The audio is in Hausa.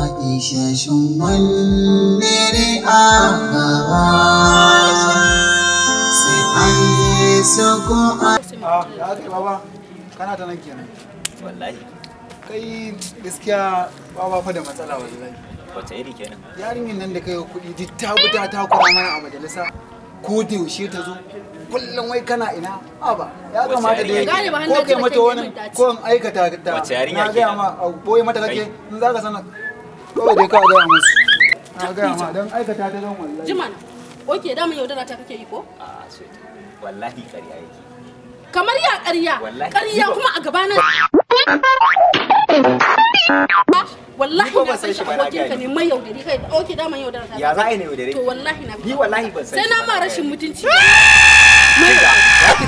Aisha shin wanne ne a gaba sai an yi sako a ya kai baba kana ta nan kenan wallahi kai gaskiya baba fa da matsala wallahi wace iri kenan yarinyar nan da kai kuɗi duk ta buta ta kura mana a majalisa ko da yaushe ta zo kullum wai kana ina aba ya kamata da ko kai mata wani ko in aikata ta na ga ma boye mata kake in zaka sana kawai dai ka ga musu na ga ma dan aikata ta zan wallahi jimana oke da mun yaudara ta kake yi ko a so wallahi ƙarya yake kamar ya ƙarya ƙarya kuma a gaba na wallahi na san shi abokin ka ne mai yaudari kai oke da mun yaudara ta ya za a yi ne yaudare to wallahi na ni wallahi ban san sai na ma rashin mutunci mai ya ki